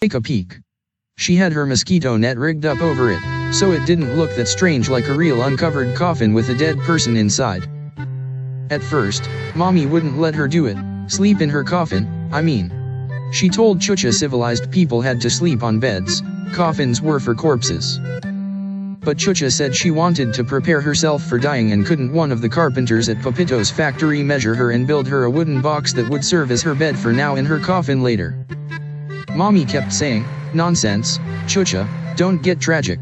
take a peek. She had her mosquito net rigged up over it, so it didn't look that strange like a real uncovered coffin with a dead person inside. At first, Mommy wouldn't let her do it, sleep in her coffin, I mean. She told Chucha civilized people had to sleep on beds, coffins were for corpses. But Chucha said she wanted to prepare herself for dying, and couldn't one of the carpenters at Computoser's factory measure her and build her a wooden box that would serve as her bed for now and her coffin later. Mommy kept saying, "Nonsense, Chucha, don't get tragic."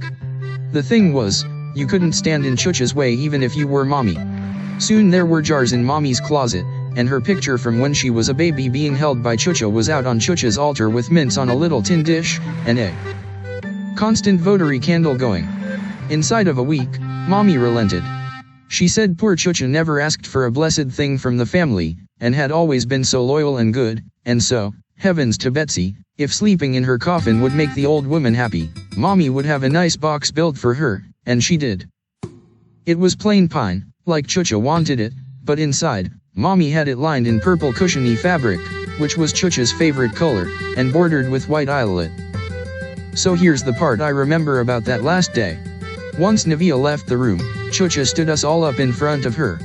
The thing was, you couldn't stand in Chucha's way even if you were Mommy. Soon there were jars in Mommy's closet, and her picture from when she was a baby being held by Chucha was out on Chucha's altar with mints on a little tin dish, and a constant votary candle going. Inside of a week, Mommy relented. She said poor Chucha never asked for a blessed thing from the family, and had always been so loyal and good, and so, heavens to Betsy, if sleeping in her coffin would make the old woman happy, Mommy would have a nice box built for her, and she did. It was plain pine, like Chucha wanted it, but inside, Mommy had it lined in purple cushiony fabric, which was Chucha's favorite color, and bordered with white eyelet. So here's the part I remember about that last day. Once Navia left the room, Chucha stood us all up in front of her.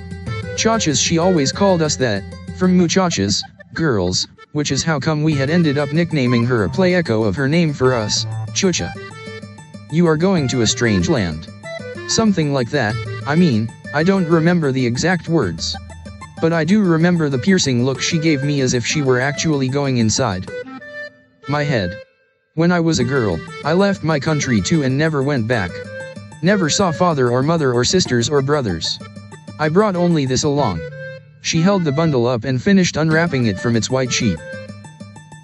Chachas, she always called us that, from muchachas, girls, which is how come we had ended up nicknaming her a play echo of her name for us, Chucha. "You are going to a strange land." Something like that. I mean, I don't remember the exact words. But I do remember the piercing look she gave me as if she were actually going inside my head. When I was a girl, I left my country too and never went back. Never saw father or mother or sisters or brothers. I brought only this along. She held the bundle up and finished unwrapping it from its white sheet.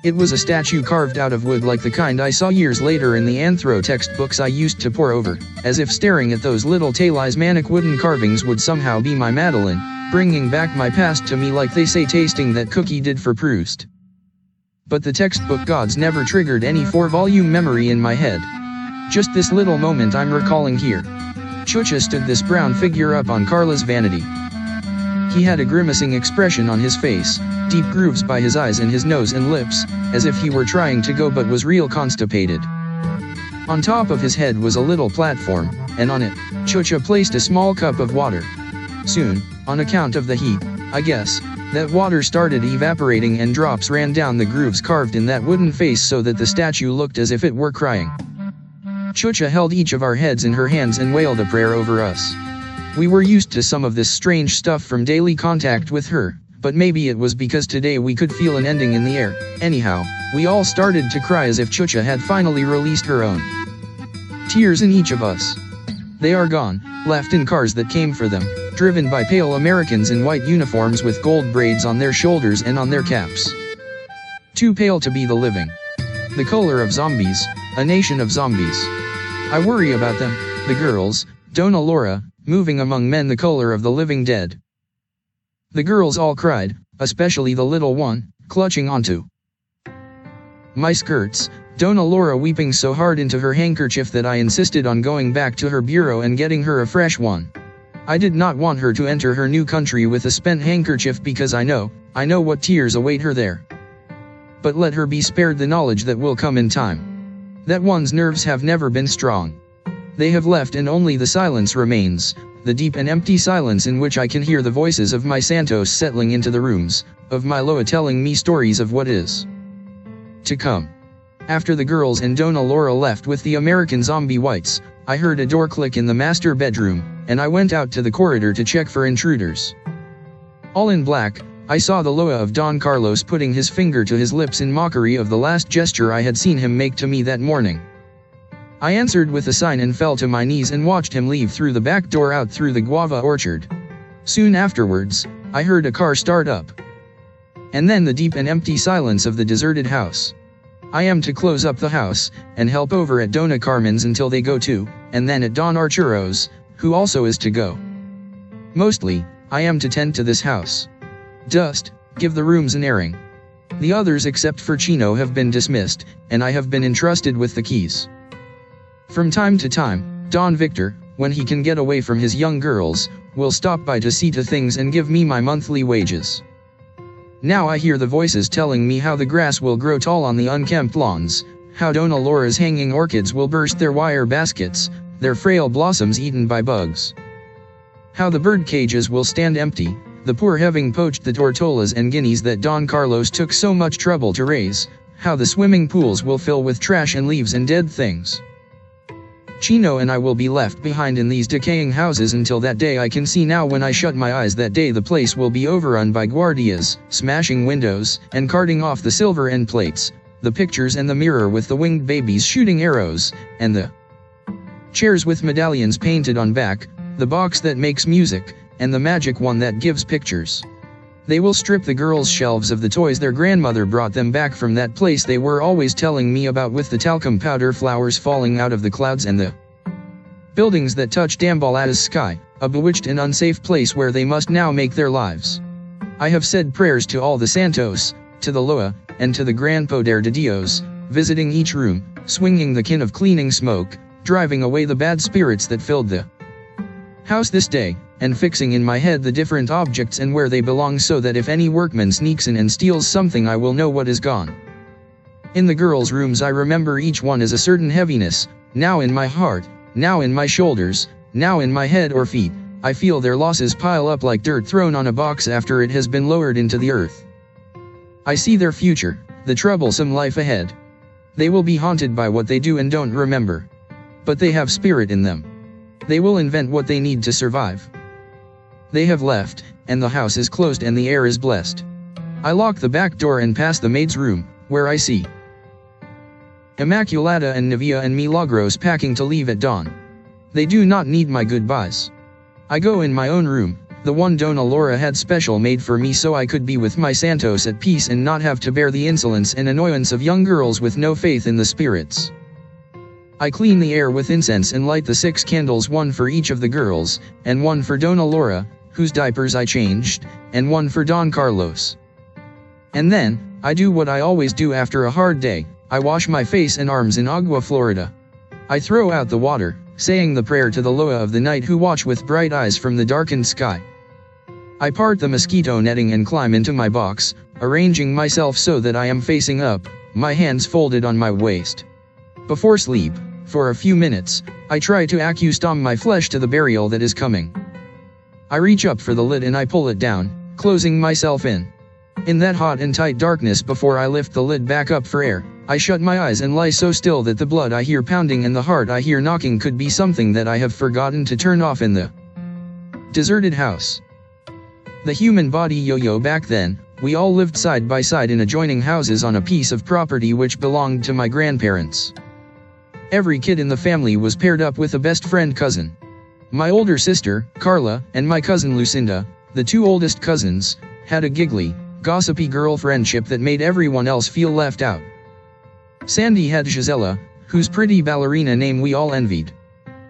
It was a statue carved out of wood like the kind I saw years later in the anthro textbooks I used to pore over, as if staring at those little talismanic wooden carvings would somehow be my Madeline, bringing back my past to me like they say tasting that cookie did for Proust. But the textbook gods never triggered any 4-volume memory in my head. Just this little moment I'm recalling here. Chucha stood this brown figure up on Carla's vanity. He had a grimacing expression on his face, deep grooves by his eyes and his nose and lips, as if he were trying to go but was real constipated. On top of his head was a little platform, and on it, Chucha placed a small cup of water. Soon, on account of the heat, I guess, that water started evaporating and drops ran down the grooves carved in that wooden face so that the statue looked as if it were crying. Chucha held each of our heads in her hands and wailed a prayer over us. We were used to some of this strange stuff from daily contact with her, but maybe it was because today we could feel an ending in the air. Anyhow, we all started to cry as if Chucha had finally released her own tears in each of us. They are gone, left in cars that came for them, driven by pale Americans in white uniforms with gold braids on their shoulders and on their caps. Too pale to be the living. The color of zombies, a nation of zombies. I worry about them, the girls, Dona Laura, moving among men the color of the living dead. The girls all cried, especially the little one, clutching onto my skirts, Dona Laura weeping so hard into her handkerchief that I insisted on going back to her bureau and getting her a fresh one. I did not want her to enter her new country with a spent handkerchief because I know what tears await her there. But let her be spared the knowledge that will come in time. That one's nerves have never been strong. They have left and only the silence remains, the deep and empty silence in which I can hear the voices of my Santos settling into the rooms, of my Loa telling me stories of what is to come. After the girls and Dona Laura left with the American zombie whites, I heard a door click in the master bedroom, and I went out to the corridor to check for intruders. All in black, I saw the Loa of Don Carlos putting his finger to his lips in mockery of the last gesture I had seen him make to me that morning. I answered with a sign and fell to my knees and watched him leave through the back door out through the guava orchard. Soon afterwards, I heard a car start up. And then the deep and empty silence of the deserted house. I am to close up the house, and help over at Dona Carmen's until they go too, and then at Don Arturo's, who also is to go. Mostly, I am to tend to this house. Dust, give the rooms an airing. The others except for Chino have been dismissed, and I have been entrusted with the keys. From time to time, Don Victor, when he can get away from his young girls, will stop by to see to things and give me my monthly wages. Now I hear the voices telling me how the grass will grow tall on the unkempt lawns, how Dona Laura's hanging orchids will burst their wire baskets, their frail blossoms eaten by bugs. How the bird cages will stand empty, the poor having poached the tortolas and guineas that Don Carlos took so much trouble to raise, how the swimming pools will fill with trash and leaves and dead things. Chino and I will be left behind in these decaying houses until that day. I can see now when I shut my eyes that day the place will be overrun by guardias, smashing windows, and carting off the silver end plates, the pictures and the mirror with the winged babies shooting arrows, and the chairs with medallions painted on back, the box that makes music, and the magic one that gives pictures. They will strip the girls' shelves of the toys their grandmother brought them back from that place they were always telling me about, with the talcum powder flowers falling out of the clouds and the buildings that touch Dambalada's sky, a bewitched and unsafe place where they must now make their lives. I have said prayers to all the Santos, to the Loa, and to the Gran Poder de Dios, visiting each room, swinging the kin of cleaning smoke, driving away the bad spirits that filled the house this day, and fixing in my head the different objects and where they belong, so that if any workman sneaks in and steals something I will know what is gone. In the girls' rooms I remember each one as a certain heaviness, now in my heart, now in my shoulders, now in my head or feet. I feel their losses pile up like dirt thrown on a box after it has been lowered into the earth. I see their future, the troublesome life ahead. They will be haunted by what they do and don't remember. But they have spirit in them. They will invent what they need to survive. They have left, and the house is closed and the air is blessed. I lock the back door and pass the maid's room, where I see Immaculata and Navia and Milagros packing to leave at dawn. They do not need my goodbyes. I go in my own room, the one Dona Laura had special made for me so I could be with my Santos at peace and not have to bear the insolence and annoyance of young girls with no faith in the spirits. I clean the air with incense and light the 6 candles, one for each of the girls, and one for Dona Laura, whose diapers I changed, and one for Don Carlos. And then, I do what I always do after a hard day, I wash my face and arms in agua florida. I throw out the water, saying the prayer to the Loa of the night who watch with bright eyes from the darkened sky. I part the mosquito netting and climb into my box, arranging myself so that I am facing up, my hands folded on my waist. Before sleep, for a few minutes, I try to accustom my flesh to the burial that is coming. I reach up for the lid and I pull it down, closing myself in. In that hot and tight darkness before I lift the lid back up for air, I shut my eyes and lie so still that the blood I hear pounding and the heart I hear knocking could be something that I have forgotten to turn off in the deserted house. The human body yo-yo back then, we all lived side by side in adjoining houses on a piece of property which belonged to my grandparents. Every kid in the family was paired up with a best friend cousin. My older sister, Carla, and my cousin Lucinda, the 2 oldest cousins, had a giggly, gossipy girl friendship that made everyone else feel left out. Sandy had Gisela, whose pretty ballerina name we all envied.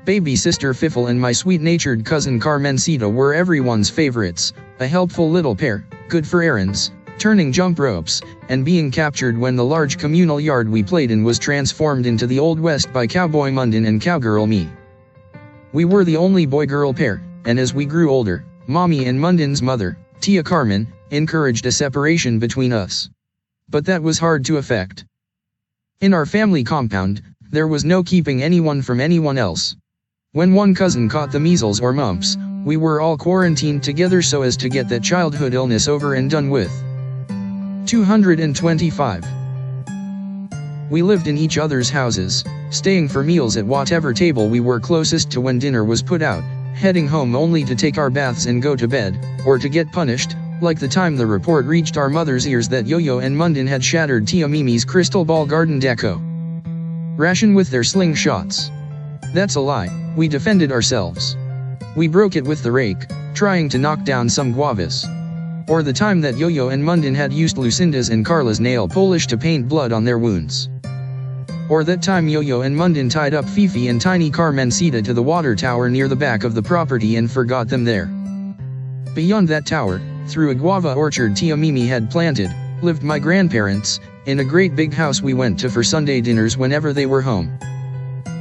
Baby sister Fiffle and my sweet-natured cousin Carmencita were everyone's favorites, a helpful little pair, good for errands, turning jump ropes, and being captured when the large communal yard we played in was transformed into the Old West by Cowboy Mundin and Cowgirl me. We were the only boy-girl pair, and as we grew older, Mommy and Mundin's mother, Tia Carmen, encouraged a separation between us. But that was hard to effect. In our family compound, there was no keeping anyone from anyone else. When one cousin caught the measles or mumps, we were all quarantined together so as to get that childhood illness over and done with. 225. We lived in each other's houses, staying for meals at whatever table we were closest to when dinner was put out, heading home only to take our baths and go to bed, or to get punished, like the time the report reached our mother's ears that Yo-Yo and Mundin had shattered Tia Mimi's crystal ball garden deco ration with their slingshots. That's a lie, we defended ourselves. We broke it with the rake, trying to knock down some guavas. Or the time that Yo-Yo and Mundin had used Lucinda's and Carla's nail polish to paint blood on their wounds. Or that time Yo-Yo and Mundin tied up Fifi and tiny Carmencita to the water tower near the back of the property and forgot them there. Beyond that tower, through a guava orchard Tia Mimi had planted, lived my grandparents, in a great big house we went to for Sunday dinners whenever they were home.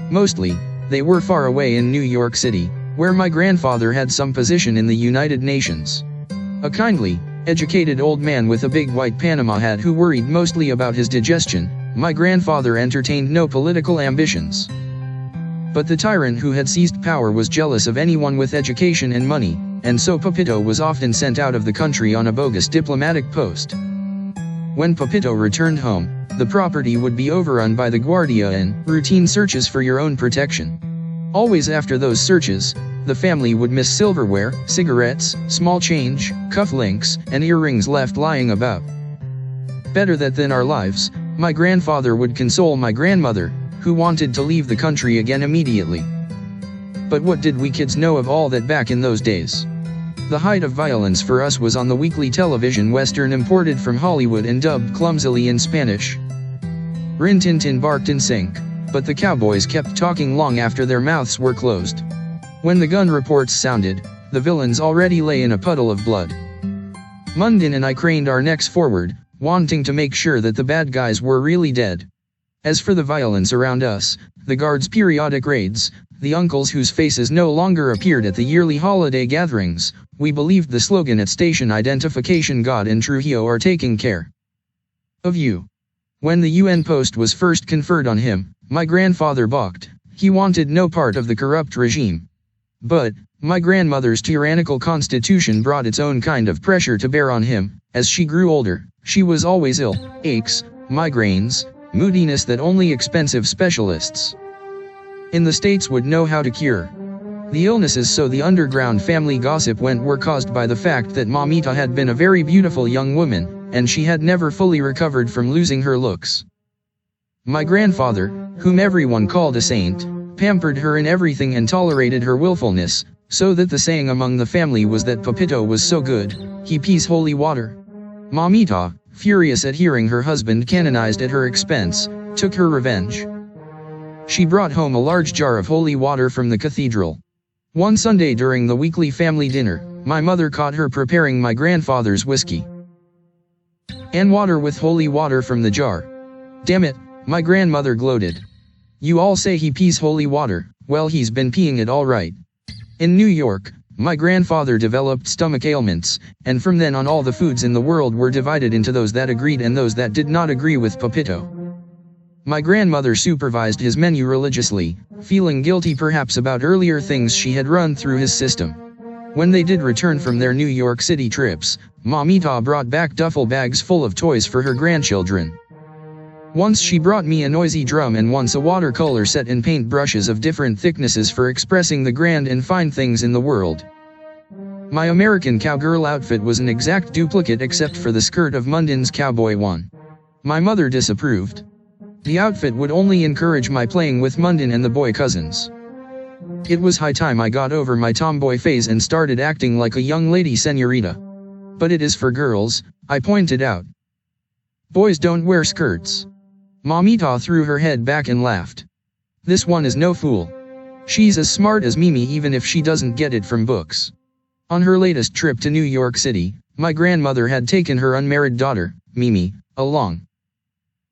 Mostly, they were far away in New York City, where my grandfather had some position in the United Nations. A kindly, educated old man with a big white Panama hat who worried mostly about his digestion, my grandfather entertained no political ambitions. But the tyrant who had seized power was jealous of anyone with education and money, and so Pepito was often sent out of the country on a bogus diplomatic post. When Pepito returned home, the property would be overrun by the Guardia and routine searches for your own protection. Always after those searches, the family would miss silverware, cigarettes, small change, cufflinks, and earrings left lying about. Better that than our lives, my grandfather would console my grandmother, who wanted to leave the country again immediately. But what did we kids know of all that back in those days? The height of violence for us was on the weekly television western imported from Hollywood and dubbed clumsily in Spanish. Rin Tin Tin barked in sync, but the cowboys kept talking long after their mouths were closed. When the gun reports sounded, the villains already lay in a puddle of blood. Mundin and I craned our necks forward, wanting to make sure that the bad guys were really dead. As for the violence around us, the guards' periodic raids, the uncles whose faces no longer appeared at the yearly holiday gatherings, we believed the slogan at station identification: God and Trujillo are taking care of you. When the UN post was first conferred on him, my grandfather balked. He wanted no part of the corrupt regime. But my grandmother's tyrannical constitution brought its own kind of pressure to bear on him. As she grew older, she was always ill, aches, migraines, moodiness that only expensive specialists in the States would know how to cure. The illnesses, so the underground family gossip went, were caused by the fact that Mamita had been a very beautiful young woman, and she had never fully recovered from losing her looks. My grandfather, whom everyone called a saint, pampered her in everything and tolerated her willfulness, so that the saying among the family was that Pepito was so good, he pees holy water. Mamita, furious at hearing her husband canonized at her expense, took her revenge. She brought home a large jar of holy water from the cathedral. One Sunday during the weekly family dinner, my mother caught her preparing my grandfather's whiskey and water with holy water from the jar. Damn it, my grandmother gloated. You all say he pees holy water, well, he's been peeing it all right. In New York, my grandfather developed stomach ailments, and from then on all the foods in the world were divided into those that agreed and those that did not agree with Pepito. My grandmother supervised his menu religiously, feeling guilty perhaps about earlier things she had run through his system. When they did return from their New York City trips, Mamita brought back duffel bags full of toys for her grandchildren. Once she brought me a noisy drum and once a watercolor set in paint brushes of different thicknesses for expressing the grand and fine things in the world. My American cowgirl outfit was an exact duplicate except for the skirt of Mundin's cowboy one. My mother disapproved. The outfit would only encourage my playing with Mundin and the boy cousins. It was high time I got over my tomboy phase and started acting like a young lady señorita. But it is for girls, I pointed out. Boys don't wear skirts. Mamita threw her head back and laughed. This one is no fool. She's as smart as Mimi even if she doesn't get it from books. On her latest trip to New York City, my grandmother had taken her unmarried daughter, Mimi, along.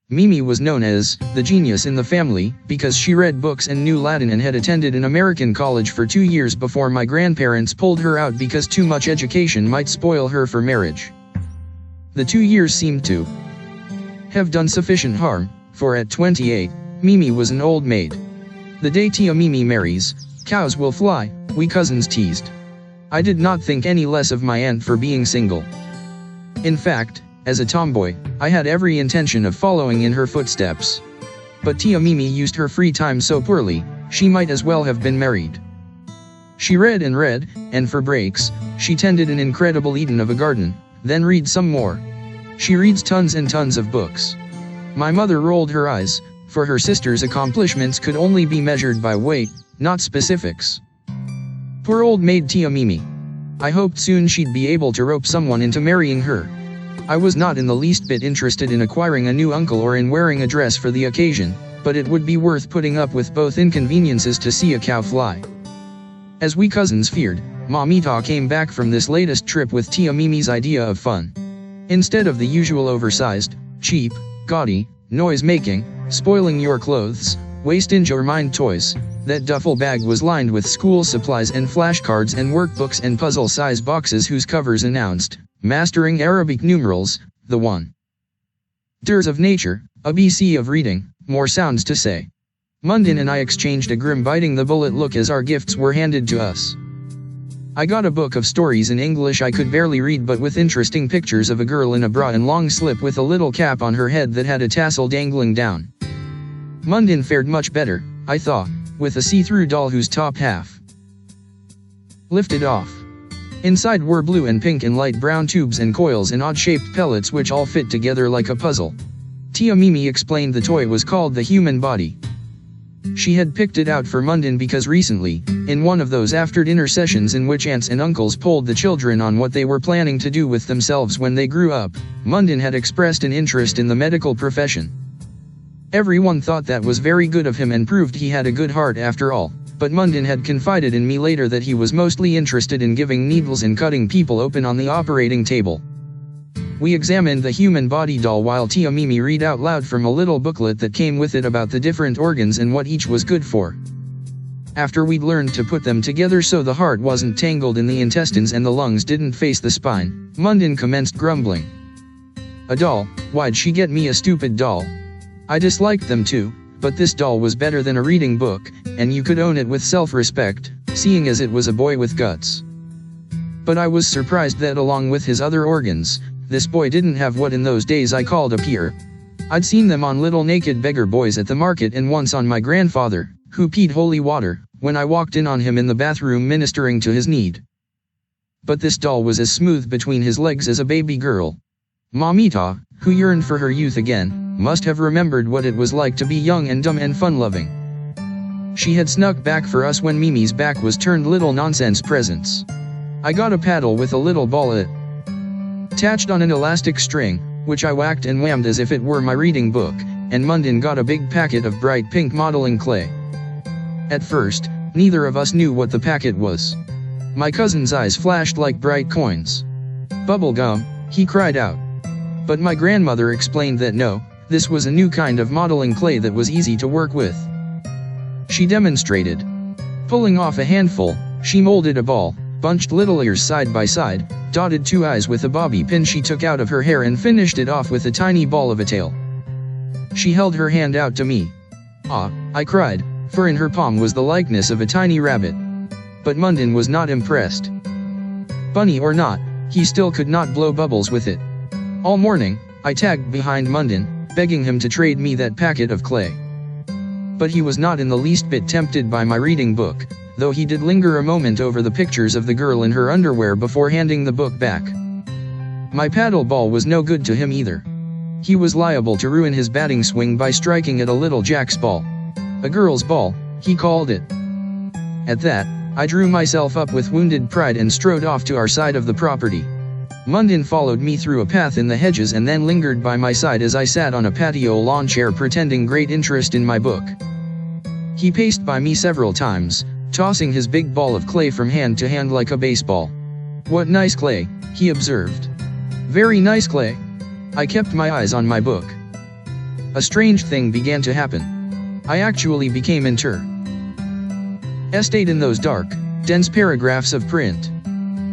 Mimi was known as the genius in the family because she read books and knew Latin and had attended an American college for 2 years before my grandparents pulled her out because too much education might spoil her for marriage. The 2 years seemed to have done sufficient harm, for at 28, Mimi was an old maid. The day Tia Mimi marries, cows will fly, we cousins teased. I did not think any less of my aunt for being single. In fact, as a tomboy, I had every intention of following in her footsteps. But Tia Mimi used her free time so poorly, she might as well have been married. She read, and for breaks, she tended an incredible Eden of a garden, then read some more. She reads tons and tons of books. My mother rolled her eyes, for her sister's accomplishments could only be measured by weight, not specifics. Poor old maid Tia Mimi. I hoped soon she'd be able to rope someone into marrying her. I was not in the least bit interested in acquiring a new uncle or in wearing a dress for the occasion, but it would be worth putting up with both inconveniences to see a cow fly. As we cousins feared, Mamita came back from this latest trip with Tia Mimi's idea of fun. Instead of the usual oversized, cheap, gaudy, noise-making, spoiling your clothes, waste in your mind toys, that duffel bag was lined with school supplies and flashcards and workbooks and puzzle-size boxes whose covers announced, Mastering Arabic Numerals, the one. Tears of nature, a BC of reading, more sounds to say. Mundin and I exchanged a grim biting the bullet look as our gifts were handed to us. I got a book of stories in English I could barely read, but with interesting pictures of a girl in a bra and long slip with a little cap on her head that had a tassel dangling down. Mundin fared much better, I thought, with a see-through doll whose top half lifted off. Inside were blue and pink and light brown tubes and coils and odd-shaped pellets which all fit together like a puzzle. Tia Mimi explained the toy was called the human body. She had picked it out for Mundin because recently, in one of those after-dinner sessions in which aunts and uncles polled the children on what they were planning to do with themselves when they grew up, Mundin had expressed an interest in the medical profession. Everyone thought that was very good of him and proved he had a good heart after all. But Mundin had confided in me later that he was mostly interested in giving needles and cutting people open on the operating table. We examined the human body doll while Tia Mimi read out loud from a little booklet that came with it about the different organs and what each was good for. After we'd learned to put them together so the heart wasn't tangled in the intestines and the lungs didn't face the spine, Mundin commenced grumbling. A doll? Why'd she get me a stupid doll? I disliked them too. But this doll was better than a reading book, and you could own it with self-respect, seeing as it was a boy with guts. But I was surprised that along with his other organs, this boy didn't have what in those days I called a peer. I'd seen them on little naked beggar boys at the market and once on my grandfather, who peed holy water, when I walked in on him in the bathroom ministering to his need. But this doll was as smooth between his legs as a baby girl. Mamita, who yearned for her youth again, must have remembered what it was like to be young and dumb and fun-loving. She had snuck back for us when Mimi's back was turned, little nonsense presents. I got a paddle with a little ball attached on an elastic string, which I whacked and whammed as if it were my reading book, and Mundin got a big packet of bright pink modeling clay. At first, neither of us knew what the packet was. My cousin's eyes flashed like bright coins. "Bubble gum," he cried out. But my grandmother explained that no, this was a new kind of modeling clay that was easy to work with. She demonstrated. Pulling off a handful, she molded a ball, bunched little ears side by side, dotted two eyes with a bobby pin she took out of her hair and finished it off with a tiny ball of a tail. She held her hand out to me. "Ah," I cried, for in her palm was the likeness of a tiny rabbit. But Mundin was not impressed. Bunny or not, he still could not blow bubbles with it. All morning, I tagged behind Mundin, begging him to trade me that packet of clay. But he was not in the least bit tempted by my reading book, though he did linger a moment over the pictures of the girl in her underwear before handing the book back. My paddle ball was no good to him either. He was liable to ruin his batting swing by striking at a little jack's ball. A girl's ball, he called it. At that, I drew myself up with wounded pride and strode off to our side of the property. Mundin followed me through a path in the hedges and then lingered by my side as I sat on a patio lawn chair pretending great interest in my book. He paced by me several times, tossing his big ball of clay from hand to hand like a baseball. "What nice clay," he observed. "Very nice clay." I kept my eyes on my book. A strange thing began to happen. I actually became interested in those dark, dense paragraphs of print.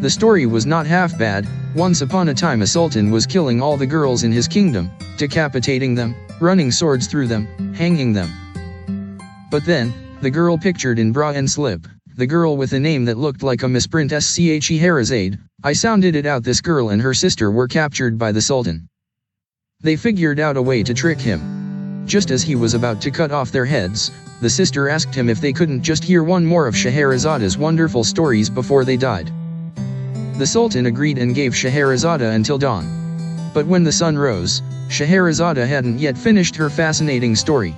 The story was not half bad. Once upon a time a sultan was killing all the girls in his kingdom, decapitating them, running swords through them, hanging them. But then, the girl pictured in bra and slip, the girl with a name that looked like a misprint Scheherazade, I sounded it out, this girl and her sister were captured by the sultan. They figured out a way to trick him. Just as he was about to cut off their heads, the sister asked him if they couldn't just hear one more of Scheherazade's wonderful stories before they died. The Sultan agreed and gave Scheherazade until dawn. But when the sun rose, Scheherazade hadn't yet finished her fascinating story.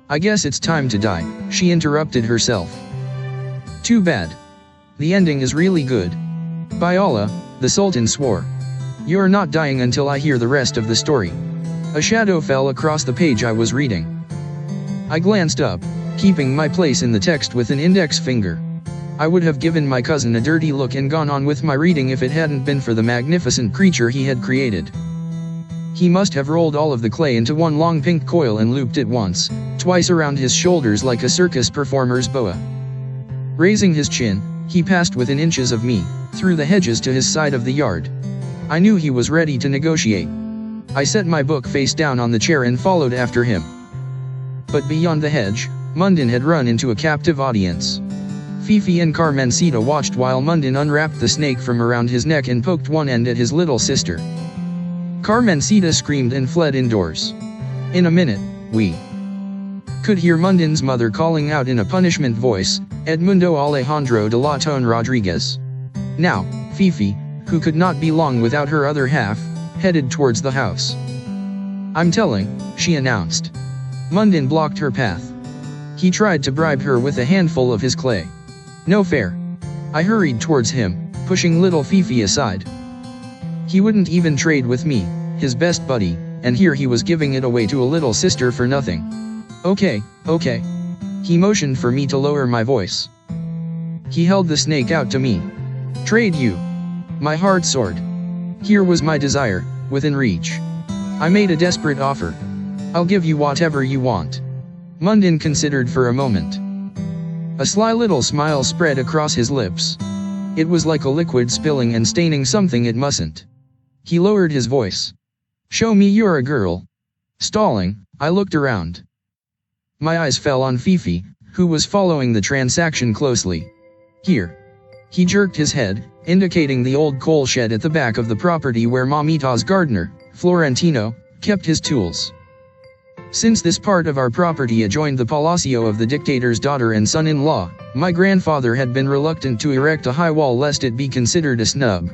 "I guess it's time to die," she interrupted herself. "Too bad. The ending is really good." "By Allah," the Sultan swore. "You're not dying until I hear the rest of the story." A shadow fell across the page I was reading. I glanced up, keeping my place in the text with an index finger. I would have given my cousin a dirty look and gone on with my reading if it hadn't been for the magnificent creature he had created. He must have rolled all of the clay into one long pink coil and looped it once, twice around his shoulders like a circus performer's boa. Raising his chin, he passed within inches of me, through the hedges to his side of the yard. I knew he was ready to negotiate. I set my book face down on the chair and followed after him. But beyond the hedge, Mundin had run into a captive audience. Fifi and Carmencita watched while Mundin unwrapped the snake from around his neck and poked one end at his little sister. Carmencita screamed and fled indoors. In a minute, we could hear Mundin's mother calling out in a punishment voice, "Edmundo Alejandro de la Tone Rodriguez." Now, Fifi, who could not be long without her other half, headed towards the house. "I'm telling," she announced. Mundin blocked her path. He tried to bribe her with a handful of his clay. No fair. I hurried towards him, pushing little Fifi aside. He wouldn't even trade with me, his best buddy, and here he was giving it away to a little sister for nothing. Okay. He motioned for me to lower my voice. He held the snake out to me. "Trade you." My heart soared. Here was my desire, within reach. I made a desperate offer. "I'll give you whatever you want." Mundin considered for a moment. A sly little smile spread across his lips. It was like a liquid spilling and staining something it mustn't. He lowered his voice. "Show me you're a girl." Stalling, I looked around. My eyes fell on Fifi, who was following the transaction closely. "Here." He jerked his head, indicating the old coal shed at the back of the property where Mamita's gardener, Florentino, kept his tools. Since this part of our property adjoined the palacio of the dictator's daughter and son-in-law, my grandfather had been reluctant to erect a high wall lest it be considered a snub.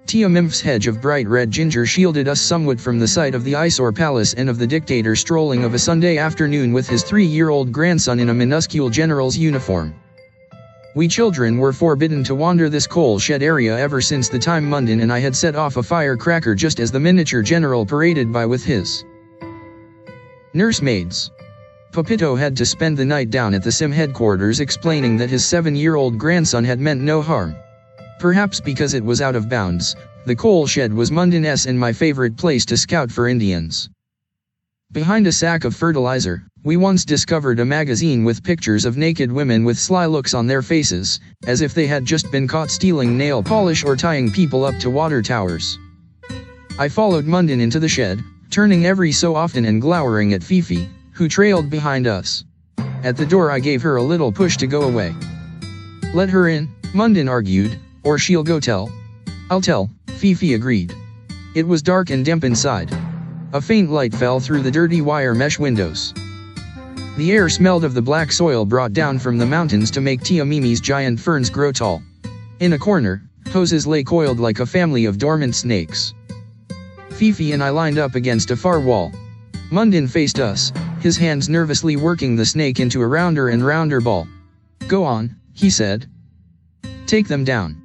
Tia Mimph's hedge of bright red ginger shielded us somewhat from the sight of the eyesore palace and of the dictator strolling of a Sunday afternoon with his 3-year-old grandson in a minuscule general's uniform. We children were forbidden to wander this coal shed area ever since the time Mundin and I had set off a firecracker just as the miniature general paraded by with his nursemaids. Pepito had to spend the night down at the SIM headquarters explaining that his 7-year-old grandson had meant no harm. Perhaps because it was out of bounds, the coal shed was Mundin's and my favorite place to scout for Indians. Behind a sack of fertilizer, we once discovered a magazine with pictures of naked women with sly looks on their faces, as if they had just been caught stealing nail polish or tying people up to water towers. I followed Mundin into the shed, turning every so often and glowering at Fifi, who trailed behind us. At the door I gave her a little push to go away. "Let her in," Mundin argued, "or she'll go tell." "I'll tell," Fifi agreed. It was dark and damp inside. A faint light fell through the dirty wire mesh windows. The air smelled of the black soil brought down from the mountains to make Tia Mimi's giant ferns grow tall. In a corner, hoses lay coiled like a family of dormant snakes. Fifi and I lined up against a far wall. Mundin faced us, his hands nervously working the snake into a rounder and rounder ball. "Go on," he said. "Take them down."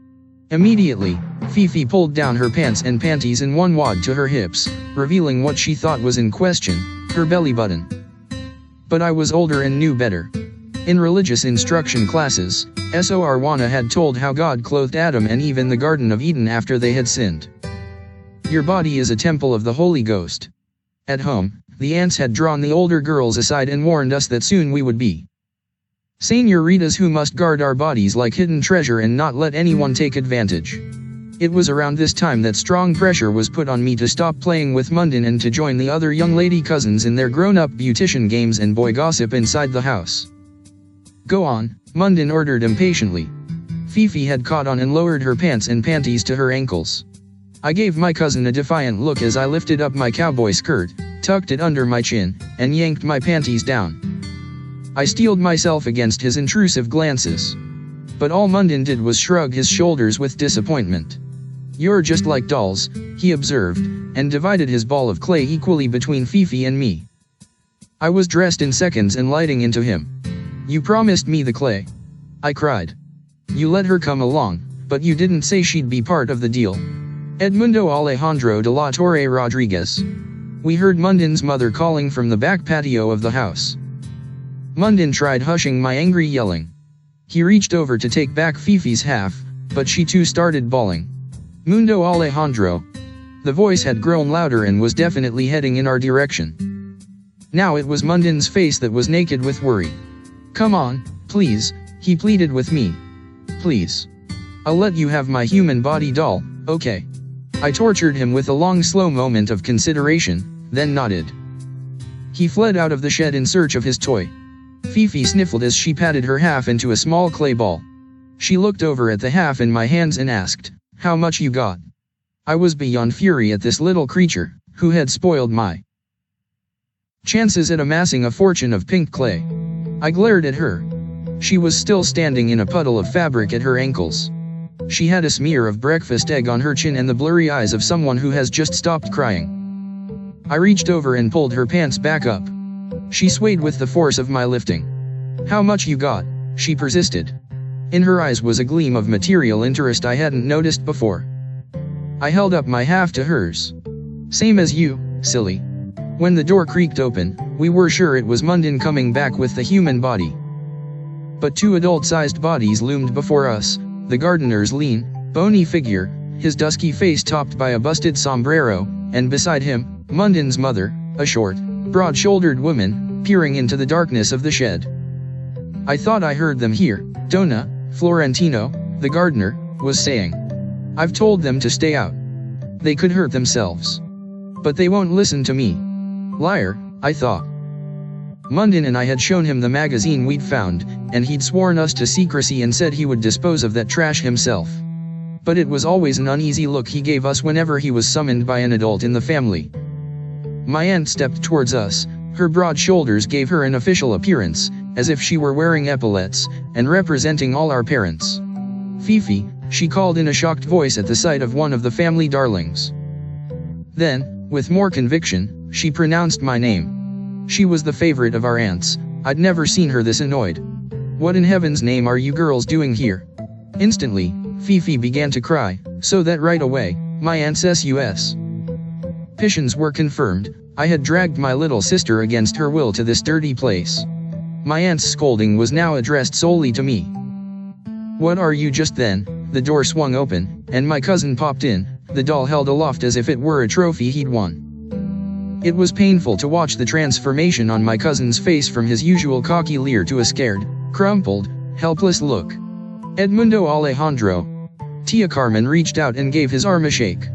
Immediately, Fifi pulled down her pants and panties in one wad to her hips, revealing what she thought was in question, her belly button. But I was older and knew better. In religious instruction classes, Sor Juana had told how God clothed Adam and Eve in the Garden of Eden after they had sinned. Your body is a temple of the Holy Ghost. At home, the aunts had drawn the older girls aside and warned us that soon we would be señoritas who must guard our bodies like hidden treasure and not let anyone take advantage. It was around this time that strong pressure was put on me to stop playing with Mundin and to join the other young lady cousins in their grown-up beautician games and boy gossip inside the house. "Go on," Mundin ordered impatiently. Fifi had caught on and lowered her pants and panties to her ankles. I gave my cousin a defiant look as I lifted up my cowboy skirt, tucked it under my chin, and yanked my panties down. I steeled myself against his intrusive glances. But all Mundin did was shrug his shoulders with disappointment. "You're just like dolls," he observed, and divided his ball of clay equally between Fifi and me. I was dressed in seconds and lighting into him. "You promised me the clay," I cried. "You let her come along, but you didn't say she'd be part of the deal." Edmundo Alejandro de la Torre Rodriguez. We heard Mundin's mother calling from the back patio of the house. Mundin tried hushing my angry yelling. He reached over to take back Fifi's half, but she too started bawling. "Mundo Alejandro." The voice had grown louder and was definitely heading in our direction. Now it was Mundin's face that was naked with worry. "Come on, please," he pleaded with me. "Please. I'll let you have my human body doll, okay?" I tortured him with a long slow moment of consideration, then nodded. He fled out of the shed in search of his toy. Fifi sniffled as she patted her half into a small clay ball. She looked over at the half in my hands and asked, "How much you got?" I was beyond fury at this little creature, who had spoiled my chances at amassing a fortune of pink clay. I glared at her. She was still standing in a puddle of fabric at her ankles. She had a smear of breakfast egg on her chin and the blurry eyes of someone who has just stopped crying. I reached over and pulled her pants back up. She swayed with the force of my lifting. "How much you got?" she persisted. In her eyes was a gleam of material interest I hadn't noticed before. I held up my half to hers. "Same as you, silly." When the door creaked open, we were sure it was Mundin coming back with the human body. But two adult-sized bodies loomed before us, the gardener's lean, bony figure, his dusky face topped by a busted sombrero, and beside him, Mundin's mother, a short, broad-shouldered woman, peering into the darkness of the shed. "I thought I heard them here," Donna Florentino, the gardener, was saying. "I've told them to stay out. They could hurt themselves. But they won't listen to me." Liar, I thought. Mundin and I had shown him the magazine we'd found, and he'd sworn us to secrecy and said he would dispose of that trash himself. But it was always an uneasy look he gave us whenever he was summoned by an adult in the family. My aunt stepped towards us. Her broad shoulders gave her an official appearance, as if she were wearing epaulets, and representing all our parents. "Fifi," she called in a shocked voice at the sight of one of the family darlings. Then, with more conviction, she pronounced my name. She was the favorite of our aunts. I'd never seen her this annoyed. "What in heaven's name are you girls doing here?" Instantly, Fifi began to cry, so that right away, my aunt's suspicions were confirmed. I had dragged my little sister against her will to this dirty place. My aunt's scolding was now addressed solely to me. "What are you?" Just then, the door swung open, and my cousin popped in, the doll held aloft as if it were a trophy he'd won. It was painful to watch the transformation on my cousin's face from his usual cocky leer to a scared, crumpled, helpless look. "Edmundo Alejandro." Tia Carmen reached out and gave his arm a shake.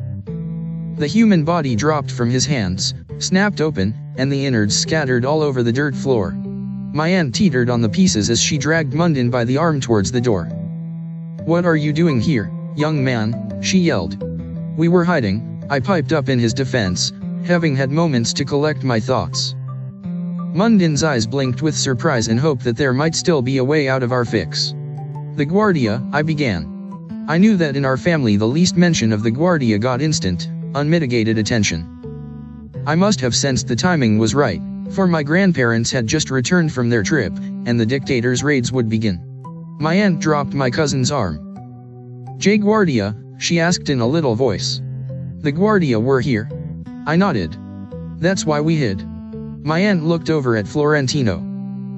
The human body dropped from his hands, snapped open, and the innards scattered all over the dirt floor. My aunt teetered on the pieces as she dragged Mundin by the arm towards the door. "What are you doing here, young man?" she yelled. "We were hiding," I piped up in his defense, having had moments to collect my thoughts. Mundin's eyes blinked with surprise and hope that there might still be a way out of our fix. "The Guardia," I began. I knew that in our family the least mention of the Guardia got instant, unmitigated attention. I must have sensed the timing was right, for my grandparents had just returned from their trip, and the dictator's raids would begin. My aunt dropped my cousin's arm. "J Guardia?" she asked in a little voice. "The Guardia were here." I nodded. "That's why we hid." My aunt looked over at Florentino.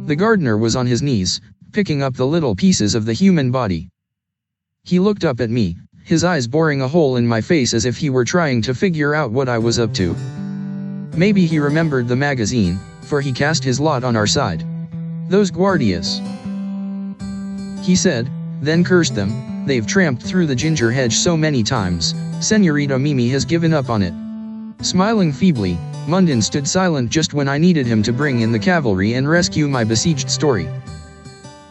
The gardener was on his knees, picking up the little pieces of the human body. He looked up at me, his eyes boring a hole in my face as if he were trying to figure out what I was up to. Maybe he remembered the magazine, for he cast his lot on our side. "Those Guardias," he said, then cursed them. "They've tramped through the ginger hedge so many times, Senorita Mimi has given up on it." Smiling feebly, Mundin stood silent just when I needed him to bring in the cavalry and rescue my besieged story.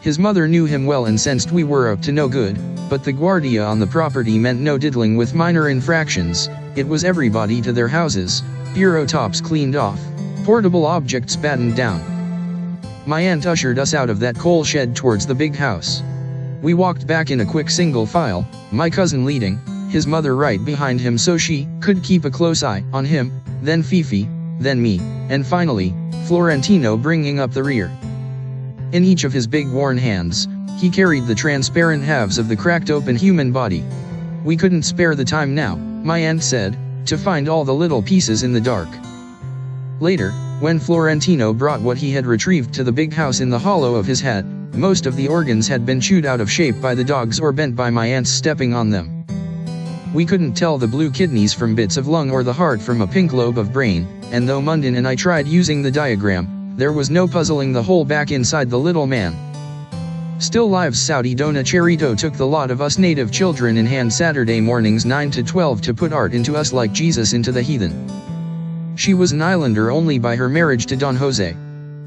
His mother knew him well and sensed we were up to no good, but the Guardia on the property meant no diddling with minor infractions. It was everybody to their houses, bureau tops cleaned off, portable objects battened down. My aunt ushered us out of that coal shed towards the big house. We walked back in a quick single file, my cousin leading, his mother right behind him so she could keep a close eye on him, then Fifi, then me, and finally, Florentino bringing up the rear. In each of his big worn hands, he carried the transparent halves of the cracked open human body. "We couldn't spare the time now," my aunt said, "to find all the little pieces in the dark." Later, when Florentino brought what he had retrieved to the big house in the hollow of his hat, most of the organs had been chewed out of shape by the dogs or bent by my aunts stepping on them. We couldn't tell the blue kidneys from bits of lung or the heart from a pink lobe of brain, and though Mundin and I tried using the diagram, there was no puzzling the hole back inside the little man. Still lives Saudi Dona Cherito took the lot of us native children in hand Saturday mornings 9 to 12 to put art into us like Jesus into the heathen. She was an islander only by her marriage to Don Jose.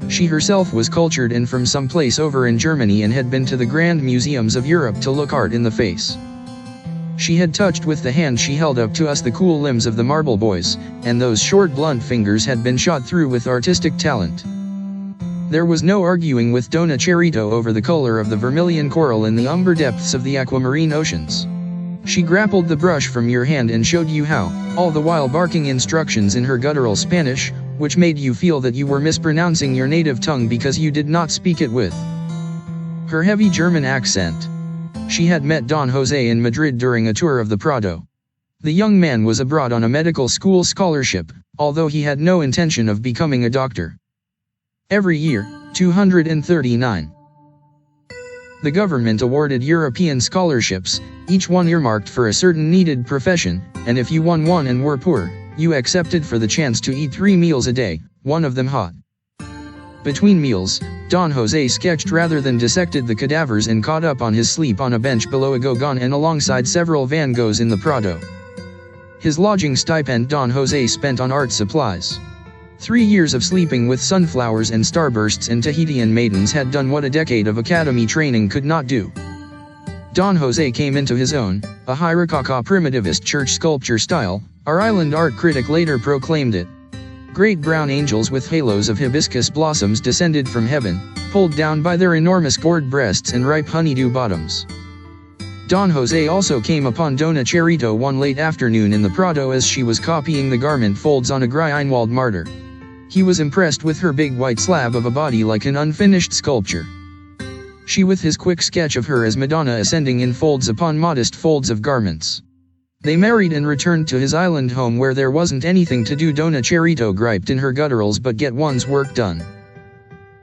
She herself was cultured and from some place over in Germany and had been to the grand museums of Europe to look art in the face. She had touched with the hand she held up to us the cool limbs of the marble boys, and those short blunt fingers had been shot through with artistic talent. There was no arguing with Dona Cherito over the color of the vermilion coral in the umber depths of the aquamarine oceans. She grappled the brush from your hand and showed you how, all the while barking instructions in her guttural Spanish, which made you feel that you were mispronouncing your native tongue because you did not speak it with her heavy German accent. She had met Don Jose in Madrid during a tour of the Prado. The young man was abroad on a medical school scholarship, although he had no intention of becoming a doctor. Every year, 239. The government awarded European scholarships, each one earmarked for a certain needed profession, and if you won one and were poor, you accepted for the chance to eat 3 meals a day, one of them hot. Between meals, Don Jose sketched rather than dissected the cadavers and caught up on his sleep on a bench below a Gauguin and alongside several Van Goghs in the Prado. His lodging stipend Don Jose spent on art supplies. 3 years of sleeping with sunflowers and starbursts and Tahitian maidens had done what a decade of academy training could not do. Don Jose came into his own, a Hirokaka primitivist church sculpture style, our island art critic later proclaimed it. Great brown angels with halos of hibiscus blossoms descended from heaven, pulled down by their enormous gourd breasts and ripe honeydew bottoms. Don Jose also came upon Dona Cherito one late afternoon in the Prado as she was copying the garment folds on a Greinwald martyr. He was impressed with her big white slab of a body like an unfinished sculpture. She with his quick sketch of her as Madonna ascending in folds upon modest folds of garments. They married and returned to his island home where there wasn't anything to do. Dona Cherito griped in her gutturals but get one's work done.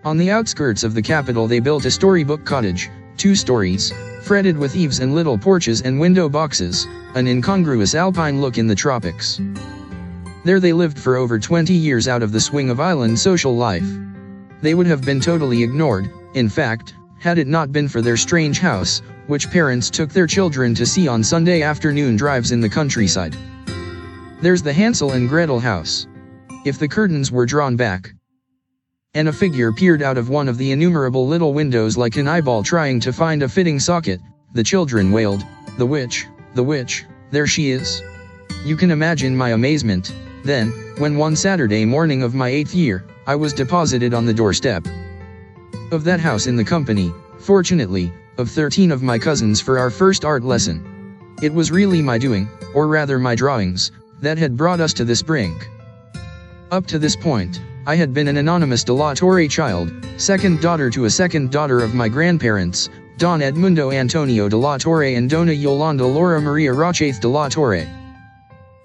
On the outskirts of the capital they built a storybook cottage, 2 stories, fretted with eaves and little porches and window boxes, an incongruous alpine look in the tropics. There they lived for over 20 years out of the swing of island social life. They would have been totally ignored, in fact, had it not been for their strange house, which parents took their children to see on Sunday afternoon drives in the countryside. There's the Hansel and Gretel house. If the curtains were drawn back, and a figure peered out of one of the innumerable little windows like an eyeball trying to find a fitting socket, the children wailed, the witch, there she is." You can imagine my amazement, then, when one Saturday morning of my 8th year, I was deposited on the doorstep of that house in the company, fortunately, of 13 of my cousins for our first art lesson. It was really my doing, or rather my drawings, that had brought us to this brink. Up to this point, I had been an anonymous de la Torre child, second daughter to a second daughter of my grandparents, Don Edmundo Antonio de la Torre and Dona Yolanda Laura Maria Rochaith de la Torre.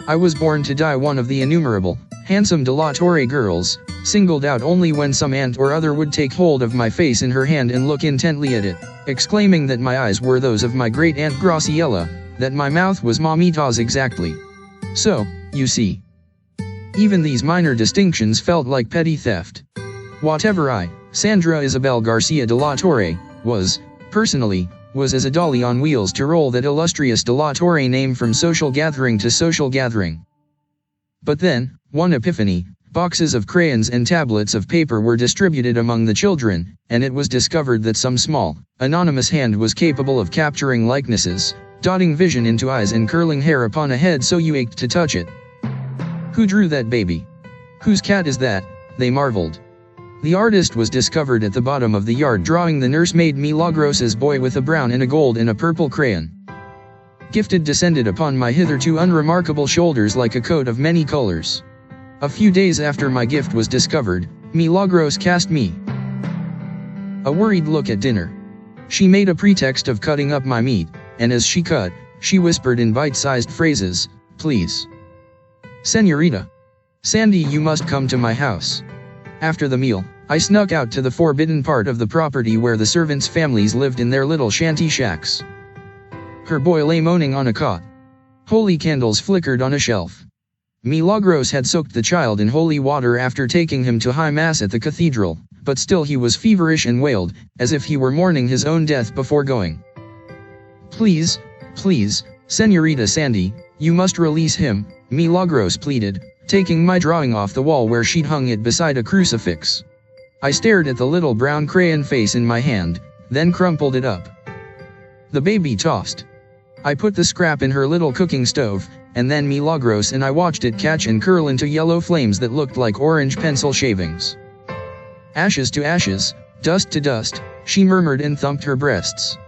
I was born to die one of the innumerable, handsome de la Torre girls, singled out only when some aunt or other would take hold of my face in her hand and look intently at it, exclaiming that my eyes were those of my great aunt Graciela, that my mouth was Mamita's exactly. So, you see, even these minor distinctions felt like petty theft. Whatever I, Sandra Isabel Garcia de la Torre, was, personally, was as a dolly on wheels to roll that illustrious de la Torre name from social gathering to social gathering. But then, one epiphany, boxes of crayons and tablets of paper were distributed among the children, and it was discovered that some small, anonymous hand was capable of capturing likenesses, dotting vision into eyes and curling hair upon a head so you ached to touch it. Who drew that baby? Whose cat is that? They marveled. The artist was discovered at the bottom of the yard drawing the nursemaid Milagros's boy with a brown and a gold and a purple crayon. Gifted descended upon my hitherto unremarkable shoulders like a coat of many colors. A few days after my gift was discovered, Milagros cast me a worried look at dinner. She made a pretext of cutting up my meat, and as she cut, she whispered in bite-sized phrases, "Please, Senorita Sandy, you must come to my house." After the meal, I snuck out to the forbidden part of the property where the servants' families lived in their little shanty shacks. Her boy lay moaning on a cot. Holy candles flickered on a shelf. Milagros had soaked the child in holy water after taking him to high mass at the cathedral, but still he was feverish and wailed, as if he were mourning his own death before going. "Please, please, Señorita Sandy, you must release him," Milagros pleaded, taking my drawing off the wall where she'd hung it beside a crucifix. I stared at the little brown crayon face in my hand, then crumpled it up. The baby tossed. I put the scrap in her little cooking stove, and then Milagros and I watched it catch and curl into yellow flames that looked like orange pencil shavings. "Ashes to ashes, dust to dust," she murmured and thumped her breasts.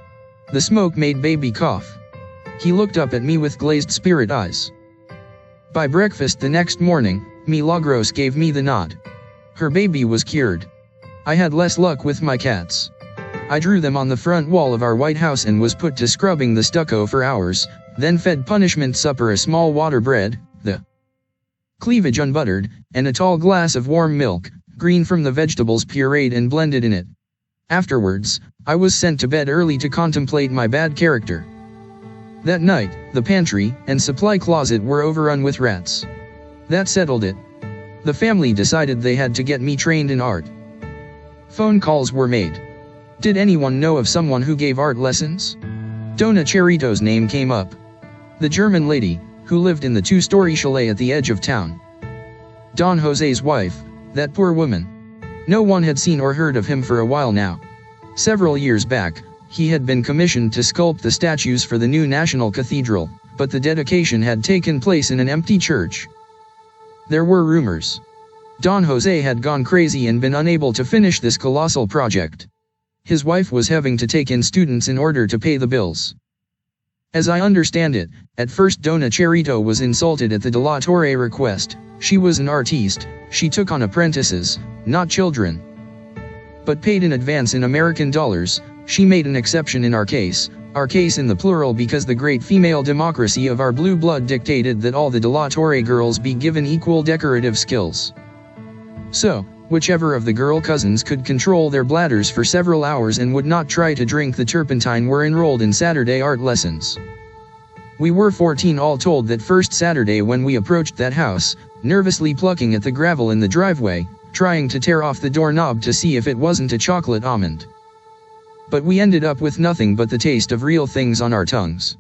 The smoke made baby cough. He looked up at me with glazed spirit eyes. By breakfast the next morning, Milagros gave me the nod. Her baby was cured. I had less luck with my cats. I drew them on the front wall of our white house and was put to scrubbing the stucco for hours, then fed punishment supper a small water bread, the cleavage unbuttered, and a tall glass of warm milk, green from the vegetables pureed and blended in it. Afterwards, I was sent to bed early to contemplate my bad character. That night, the pantry and supply closet were overrun with rats. That settled it. The family decided they had to get me trained in art. Phone calls were made. Did anyone know of someone who gave art lessons? Dona Cherito's name came up. The German lady, who lived in the two-story chalet at the edge of town. Don Jose's wife, that poor woman. No one had seen or heard of him for a while now. Several years back, he had been commissioned to sculpt the statues for the new National Cathedral, but the dedication had taken place in an empty church. There were rumors. Don Jose had gone crazy and been unable to finish this colossal project. His wife was having to take in students in order to pay the bills. As I understand it, at first Dona Cherito was insulted at the de la Torre request. She was an artiste, she took on apprentices, not children. But paid in advance in American dollars. She made an exception in our case in the plural, because the great female democracy of our blue blood dictated that all the de la Torre girls be given equal decorative skills. So, whichever of the girl cousins could control their bladders for several hours and would not try to drink the turpentine were enrolled in Saturday art lessons. We were 14 all told that first Saturday when we approached that house, nervously plucking at the gravel in the driveway, trying to tear off the doorknob to see if it wasn't a chocolate almond. But we ended up with nothing but the taste of real things on our tongues.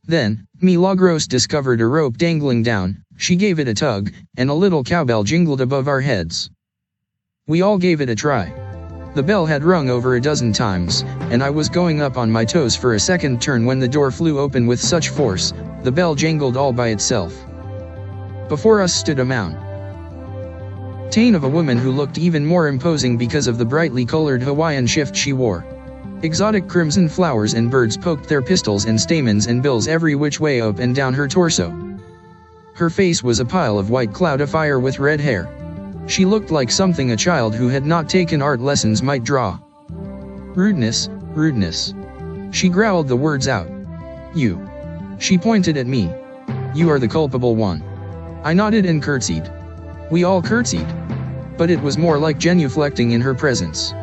Then, Milagros discovered a rope dangling down, she gave it a tug, and a little cowbell jingled above our heads. We all gave it a try. The bell had rung over a dozen times, and I was going up on my toes for a second turn when the door flew open with such force, the bell jangled all by itself. Before us stood a mountain of a woman who looked even more imposing because of the brightly colored Hawaiian shift she wore. Exotic crimson flowers and birds poked their pistils and stamens and bills every which way up and down her torso. Her face was a pile of white cloud afire with red hair. She looked like something a child who had not taken art lessons might draw. "Rudeness, rudeness." She growled the words out. "You." She pointed at me. "You are the culpable one." I nodded and curtsied. We all curtsied. But it was more like genuflecting in her presence.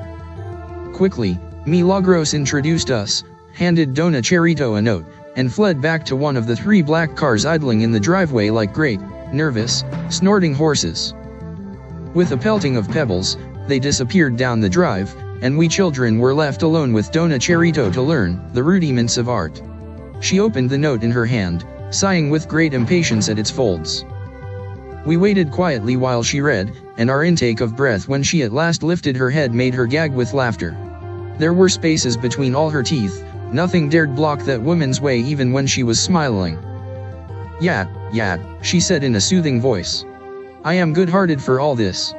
Quickly, Milagros introduced us, handed Dona Cherito a note, and fled back to one of the 3 black cars idling in the driveway like great, nervous, snorting horses. With a pelting of pebbles, they disappeared down the drive, and we children were left alone with Dona Cherito to learn the rudiments of art. She opened the note in her hand, sighing with great impatience at its folds. We waited quietly while she read, and our intake of breath when she at last lifted her head made her gag with laughter. There were spaces between all her teeth, nothing dared block that woman's way even when she was smiling. "Yeah, she said in a soothing voice. "I am good-hearted for all this."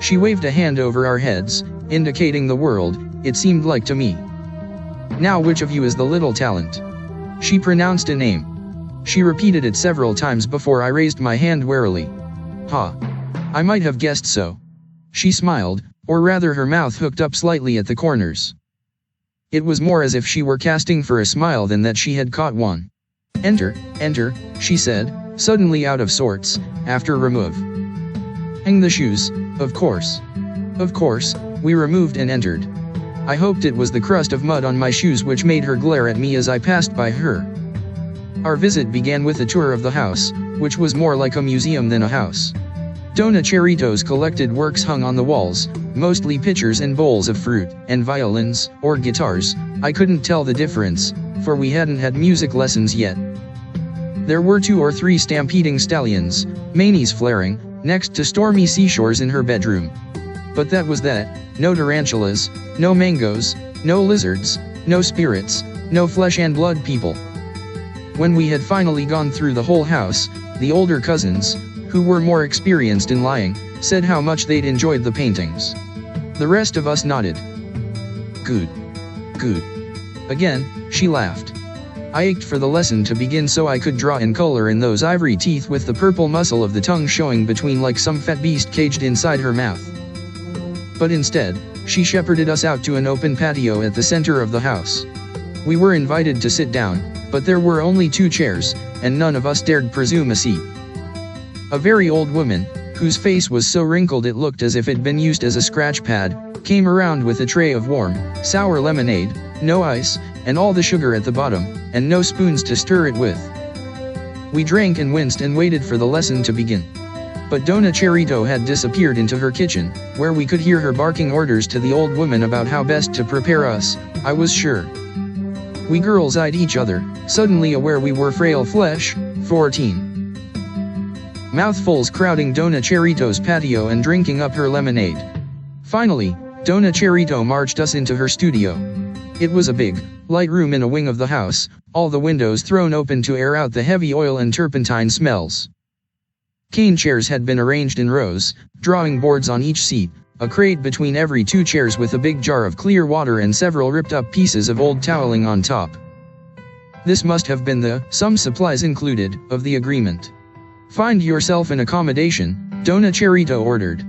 She waved a hand over our heads, indicating the world, it seemed like to me. "Now which of you is the little talent?" She pronounced a name. She repeated it several times before I raised my hand warily. "Ha. I might have guessed so." She smiled, or rather her mouth hooked up slightly at the corners. It was more as if she were casting for a smile than that she had caught one. "Enter, enter," she said, suddenly out of sorts, after remove. "Hang the shoes, of course." Of course, we removed and entered. I hoped it was the crust of mud on my shoes which made her glare at me as I passed by her. Our visit began with a tour of the house, which was more like a museum than a house. Dona Cherito's collected works hung on the walls, mostly pitchers and bowls of fruit, and violins, or guitars. I couldn't tell the difference, for we hadn't had music lessons yet. There were 2 or 3 stampeding stallions, manes flaring, next to stormy seashores in her bedroom. But that was that. No tarantulas, no mangoes, no lizards, no spirits, no flesh and blood people. When we had finally gone through the whole house, the older cousins, who were more experienced in lying, said how much they'd enjoyed the paintings. The rest of us nodded. Good. Good. Again, she laughed. I ached for the lesson to begin so I could draw in color in those ivory teeth with the purple muscle of the tongue showing between like some fat beast caged inside her mouth. But instead, she shepherded us out to an open patio at the center of the house. We were invited to sit down, but there were only 2 chairs, and none of us dared presume a seat. A very old woman, whose face was so wrinkled it looked as if it'd been used as a scratch pad, came around with a tray of warm, sour lemonade, no ice, and all the sugar at the bottom, and no spoons to stir it with. We drank and winced and waited for the lesson to begin. But Dona Cherito had disappeared into her kitchen, where we could hear her barking orders to the old woman about how best to prepare us, I was sure. We girls eyed each other, suddenly aware we were frail flesh, 14. Mouthfuls crowding Dona Cherito's patio and drinking up her lemonade. Finally, Dona Cherito marched us into her studio. It was a big, light room in a wing of the house, all the windows thrown open to air out the heavy oil and turpentine smells. Cane chairs had been arranged in rows, drawing boards on each seat, a crate between every 2 chairs with a big jar of clear water and several ripped-up pieces of old toweling on top. This must have been the "some supplies included" of the agreement. Find yourself an accommodation, Dona Cherito ordered.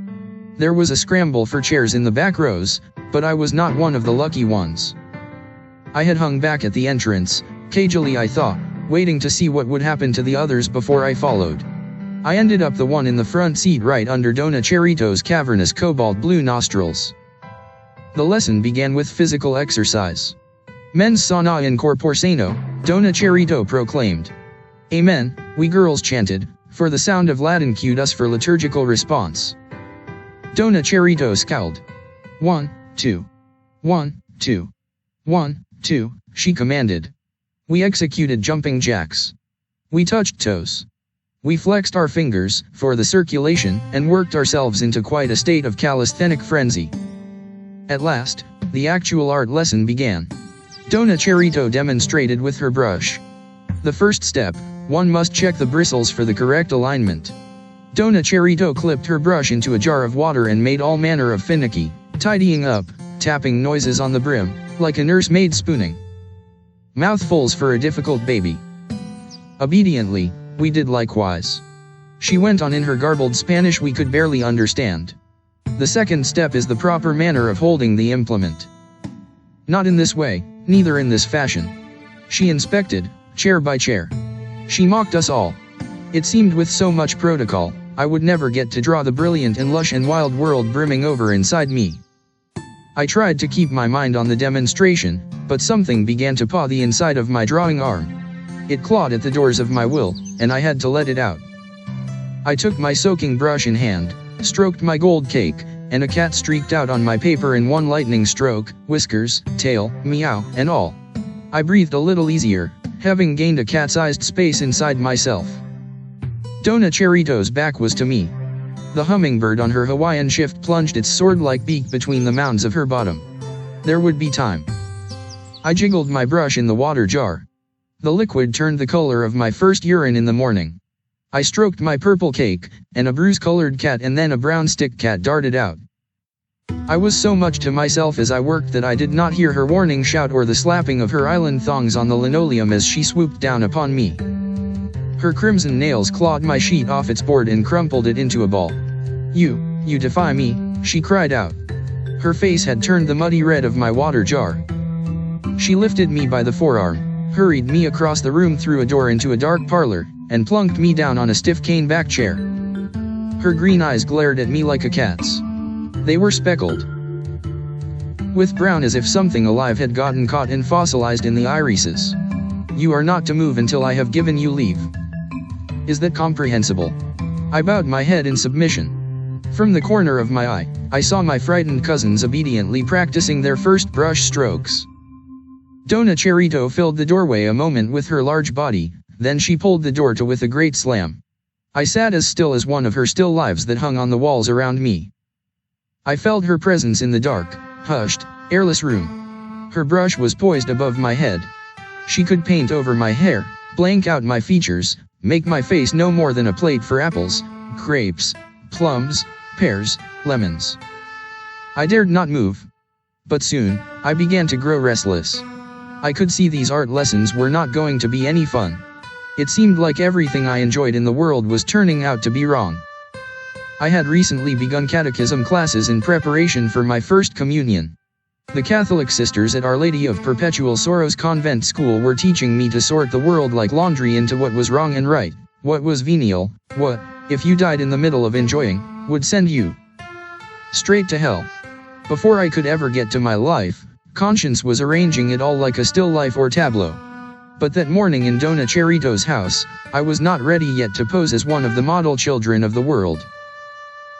There was a scramble for chairs in the back rows, but I was not one of the lucky ones. I had hung back at the entrance, cagily I thought, waiting to see what would happen to the others before I followed. I ended up the one in the front seat right under Dona Cherito's cavernous cobalt blue nostrils. The lesson began with physical exercise. Mens sana in corpore sano, Dona Cherito proclaimed. Amen, we girls chanted, for the sound of Latin cued us for liturgical response. Dona Cherito scowled. 1, 2. 1, 2. 1, 2, she commanded. We executed jumping jacks. We touched toes. We flexed our fingers, for the circulation, and worked ourselves into quite a state of calisthenic frenzy. At last, the actual art lesson began. Dona Cherito demonstrated with her brush. The first step, one must check the bristles for the correct alignment. Dona Cherito clipped her brush into a jar of water and made all manner of finicky, tidying up, tapping noises on the brim, like a nursemaid spooning. Mouthfuls for a difficult baby. Obediently, we did likewise. She went on in her garbled Spanish we could barely understand. The second step is the proper manner of holding the implement. Not in this way, neither in this fashion. She inspected, chair by chair. She mocked us all. It seemed with so much protocol, I would never get to draw the brilliant and lush and wild world brimming over inside me. I tried to keep my mind on the demonstration, but something began to paw the inside of my drawing arm. It clawed at the doors of my will, and I had to let it out. I took my soaking brush in hand, stroked my gold cake, and a cat streaked out on my paper in one lightning stroke, whiskers, tail, meow, and all. I breathed a little easier, having gained a cat-sized space inside myself. Dona Cherito's back was to me. The hummingbird on her Hawaiian shift plunged its sword-like beak between the mounds of her bottom. There would be time. I jiggled my brush in the water jar. The liquid turned the color of my first urine in the morning. I stroked my purple cake, and a bruise-colored cat and then a brown stick cat darted out. I was so much to myself as I worked that I did not hear her warning shout or the slapping of her island thongs on the linoleum as she swooped down upon me. Her crimson nails clawed my sheet off its board and crumpled it into a ball. You defy me," she cried out. Her face had turned the muddy red of my water jar. She lifted me by the forearm, hurried me across the room through a door into a dark parlor, and plunked me down on a stiff cane-back chair. Her green eyes glared at me like a cat's. They were speckled with brown as if something alive had gotten caught and fossilized in the irises. "You are not to move until I have given you leave. Is that comprehensible?" I bowed my head in submission. From the corner of my eye, I saw my frightened cousins obediently practicing their first brush strokes. Dona Cherito filled the doorway a moment with her large body, then she pulled the door to with a great slam. I sat as still as one of her still lives that hung on the walls around me. I felt her presence in the dark, hushed, airless room. Her brush was poised above my head. She could paint over my hair, blank out my features, make my face no more than a plate for apples, grapes, plums, pears, lemons. I dared not move. But soon, I began to grow restless. I could see these art lessons were not going to be any fun. It seemed like everything I enjoyed in the world was turning out to be wrong. I had recently begun catechism classes in preparation for my first communion. The Catholic sisters at Our Lady of Perpetual Sorrows Convent School were teaching me to sort the world like laundry into what was wrong and right, what was venial, what, if you died in the middle of enjoying, would send you straight to hell. Before I could ever get to my life, conscience was arranging it all like a still life or tableau. But that morning in Dona Cherito's house, I was not ready yet to pose as one of the model children of the world.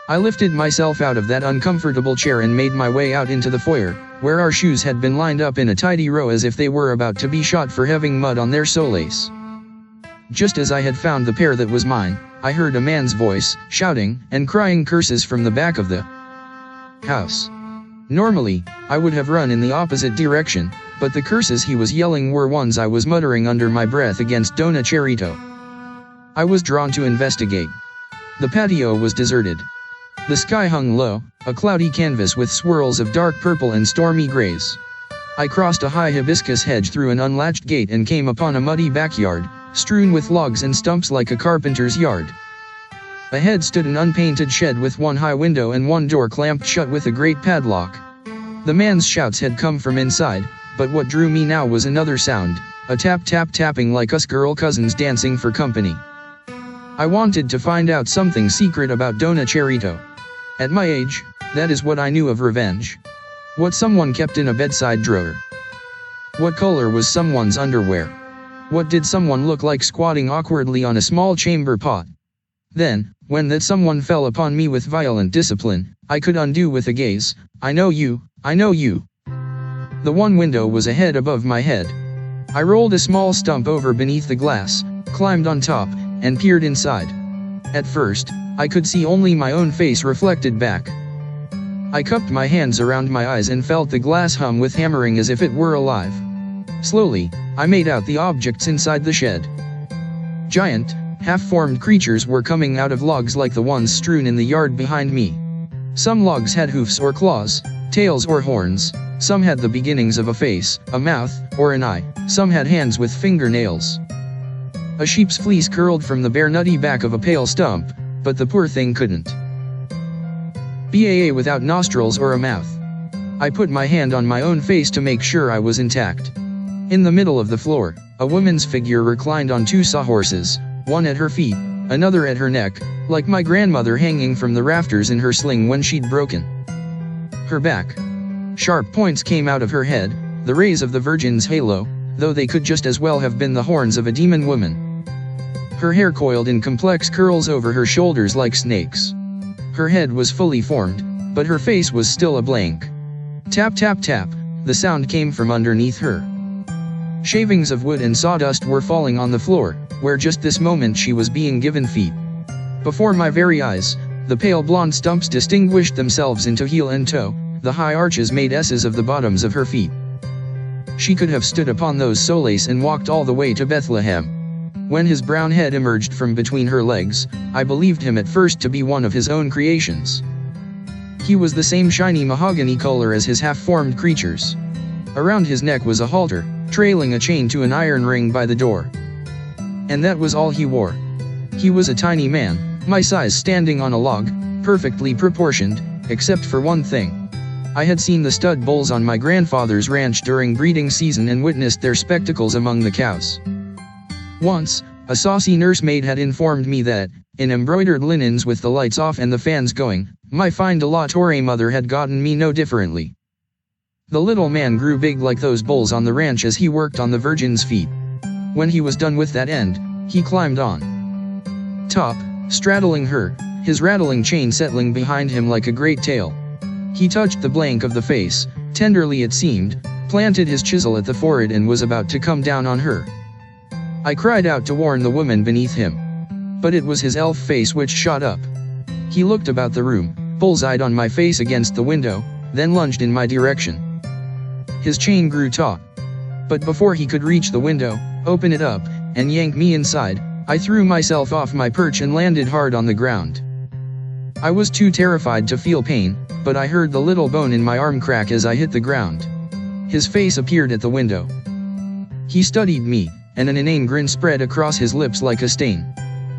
I lifted myself out of that uncomfortable chair and made my way out into the foyer, where our shoes had been lined up in a tidy row as if they were about to be shot for having mud on their soles. Just as I had found the pair that was mine, I heard a man's voice, shouting and crying curses from the back of the house. Normally, I would have run in the opposite direction, but the curses he was yelling were ones I was muttering under my breath against Dona Cherito. I was drawn to investigate. The patio was deserted. The sky hung low, a cloudy canvas with swirls of dark purple and stormy grays. I crossed a high hibiscus hedge through an unlatched gate and came upon a muddy backyard, strewn with logs and stumps like a carpenter's yard. Ahead stood an unpainted shed with one high window and one door clamped shut with a great padlock. The man's shouts had come from inside, but what drew me now was another sound, a tapping like us girl cousins dancing for company. I wanted to find out something secret about Dona Cherito. At my age, that is what I knew of revenge. What someone kept in a bedside drawer. What color was someone's underwear? What did someone look like squatting awkwardly on a small chamber pot? Then, when that someone fell upon me with violent discipline, I could undo with a gaze, I know you, I know you. The one window was a head above my head. I rolled a small stump over beneath the glass, climbed on top, and peered inside. At first, I could see only my own face reflected back. I cupped my hands around my eyes and felt the glass hum with hammering as if it were alive. Slowly, I made out the objects inside the shed. Giant, half-formed creatures were coming out of logs like the ones strewn in the yard behind me. Some logs had hoofs or claws, tails or horns, some had the beginnings of a face, a mouth, or an eye, some had hands with fingernails. A sheep's fleece curled from the bare nutty back of a pale stump, but the poor thing couldn't be without nostrils or a mouth. I put my hand on my own face to make sure I was intact. In the middle of the floor, a woman's figure reclined on two sawhorses, one at her feet, another at her neck, like my grandmother hanging from the rafters in her sling when she'd broken her back. Sharp points came out of her head, the rays of the Virgin's halo, though they could just as well have been the horns of a demon woman. Her hair coiled in complex curls over her shoulders like snakes. Her head was fully formed, but her face was still a blank. Tap tap tap, the sound came from underneath her. Shavings of wood and sawdust were falling on the floor, where just this moment she was being given feet. Before my very eyes, the pale blonde stumps distinguished themselves into heel and toe, the high arches made S's of the bottoms of her feet. She could have stood upon those soles and walked all the way to Bethlehem. When his brown head emerged from between her legs, I believed him at first to be one of his own creations. He was the same shiny mahogany color as his half-formed creatures. Around his neck was a halter, trailing a chain to an iron ring by the door. And that was all he wore. He was a tiny man, my size, standing on a log, perfectly proportioned, except for one thing. I had seen the stud bulls on my grandfather's ranch during breeding season and witnessed their spectacles among the cows. Once, a saucy nursemaid had informed me that, in embroidered linens with the lights off and the fans going, my fine Delatore mother had gotten me no differently. The little man grew big like those bulls on the ranch as he worked on the Virgin's feet. When he was done with that end, he climbed on top, straddling her, his rattling chain settling behind him like a great tail. He touched the blank of the face, tenderly it seemed, planted his chisel at the forehead and was about to come down on her. I cried out to warn the woman beneath him. But it was his elf face which shot up. He looked about the room, bullseyed on my face against the window, then lunged in my direction. His chain grew taut. But before he could reach the window, open it up, and yank me inside, I threw myself off my perch and landed hard on the ground. I was too terrified to feel pain, but I heard the little bone in my arm crack as I hit the ground. His face appeared at the window. He studied me, and an inane grin spread across his lips like a stain.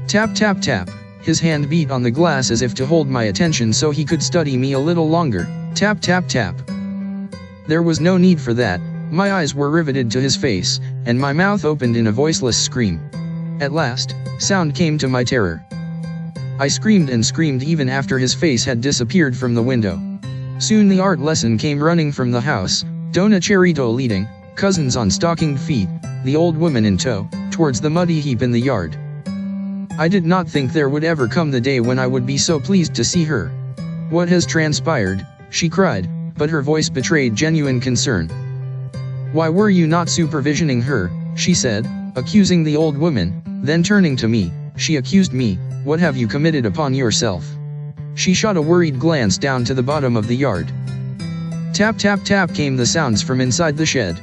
Tap tap tap, his hand beat on the glass as if to hold my attention so he could study me a little longer. Tap tap tap. There was no need for that, my eyes were riveted to his face, and my mouth opened in a voiceless scream. At last, sound came to my terror. I screamed and screamed even after his face had disappeared from the window. Soon the art lesson came running from the house, Dona Cherito leading, cousins on stockinged feet, the old woman in tow, towards the muddy heap in the yard. I did not think there would ever come the day when I would be so pleased to see her. "What has transpired?" she cried, but her voice betrayed genuine concern. "Why were you not supervisioning her?" she said, accusing the old woman, then turning to me, she accused me, "What have you committed upon yourself?" She shot a worried glance down to the bottom of the yard. Tap tap tap came the sounds from inside the shed.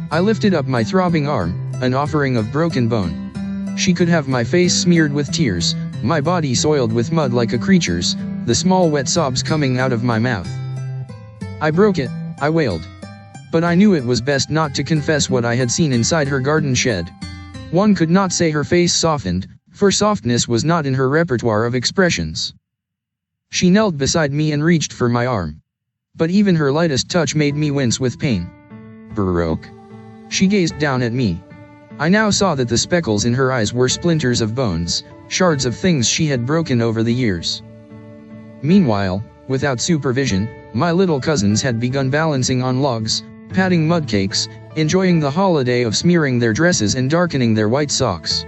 I lifted up my throbbing arm, an offering of broken bone. She could have my face smeared with tears, my body soiled with mud like a creature's, the small wet sobs coming out of my mouth. "I broke it," I wailed. But I knew it was best not to confess what I had seen inside her garden shed. One could not say her face softened, for softness was not in her repertoire of expressions. She knelt beside me and reached for my arm. But even her lightest touch made me wince with pain. "Broke?" She gazed down at me. I now saw that the speckles in her eyes were splinters of bones, shards of things she had broken over the years. Meanwhile, without supervision, my little cousins had begun balancing on logs, patting mudcakes, enjoying the holiday of smearing their dresses and darkening their white socks.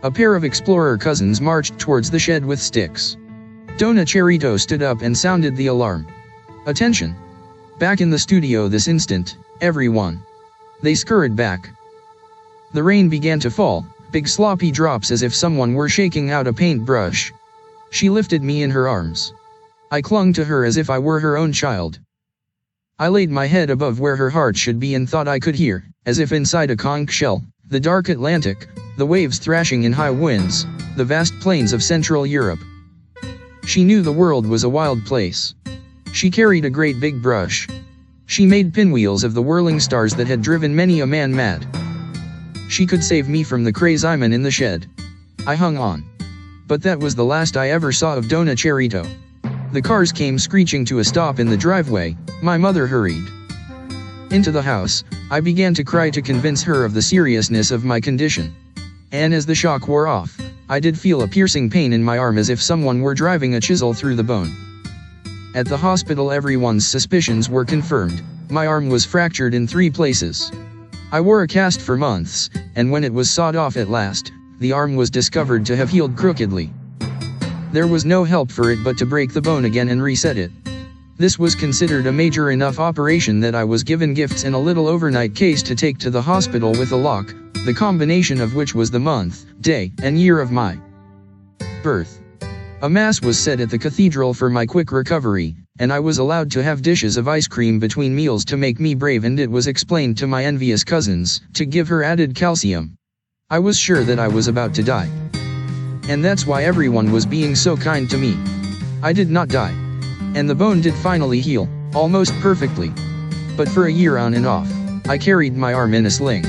A pair of explorer cousins marched towards the shed with sticks. Dona Cherito stood up and sounded the alarm. "Attention! Back in the studio this instant, everyone!" They scurried back. The rain began to fall, big sloppy drops as if someone were shaking out a paintbrush. She lifted me in her arms. I clung to her as if I were her own child. I laid my head above where her heart should be and thought I could hear, as if inside a conch shell, the dark Atlantic, the waves thrashing in high winds, the vast plains of Central Europe. She knew the world was a wild place. She carried a great big brush. She made pinwheels of the whirling stars that had driven many a man mad. She could save me from the crazyman in the shed. I hung on. But that was the last I ever saw of Dona Cherito. The cars came screeching to a stop in the driveway. My mother hurried into the house. I began to cry to convince her of the seriousness of my condition. And as the shock wore off, I did feel a piercing pain in my arm as if someone were driving a chisel through the bone. At the hospital everyone's suspicions were confirmed. My arm was fractured in 3 places. I wore a cast for months, and when it was sawed off at last, the arm was discovered to have healed crookedly. There was no help for it but to break the bone again and reset it. This was considered a major enough operation that I was given gifts in a little overnight case to take to the hospital with a lock, the combination of which was the month, day, and year of my birth. A mass was said at the cathedral for my quick recovery, and I was allowed to have dishes of ice cream between meals to make me brave, and it was explained to my envious cousins, to give her added calcium. I was sure that I was about to die. And that's why everyone was being so kind to me. I did not die. And the bone did finally heal, almost perfectly. But for a year on and off, I carried my arm in a sling.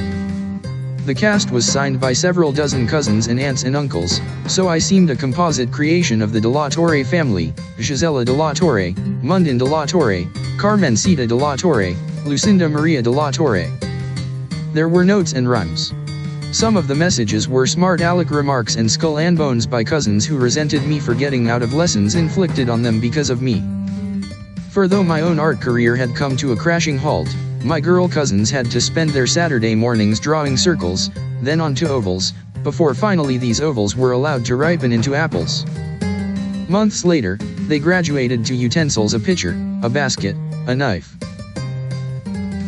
The cast was signed by several dozen cousins and aunts and uncles, so I seemed a composite creation of the de la Torre family: Gisela de la Torre, Mundin de la Torre, Carmencita de la Torre, Lucinda Maria de la Torre. There were notes and rhymes. Some of the messages were smart aleck remarks and skull and bones by cousins who resented me for getting out of lessons inflicted on them because of me. For though my own art career had come to a crashing halt, my girl cousins had to spend their Saturday mornings drawing circles, then onto ovals, before finally these ovals were allowed to ripen into apples. Months later, they graduated to utensils: a pitcher, a basket, a knife.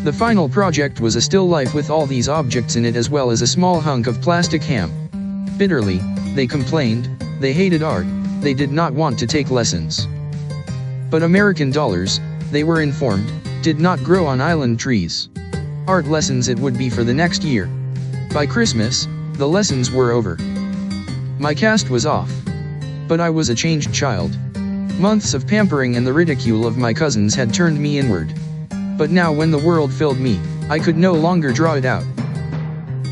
The final project was a still life with all these objects in it, as well as a small hunk of plastic ham. Bitterly, they complained, they hated art, they did not want to take lessons. But American dollars, they were informed, did not grow on island trees. Art lessons it would be for the next year. By Christmas, the lessons were over. My cast was off. But I was a changed child. Months of pampering and the ridicule of my cousins had turned me inward. But now when the world filled me, I could no longer draw it out.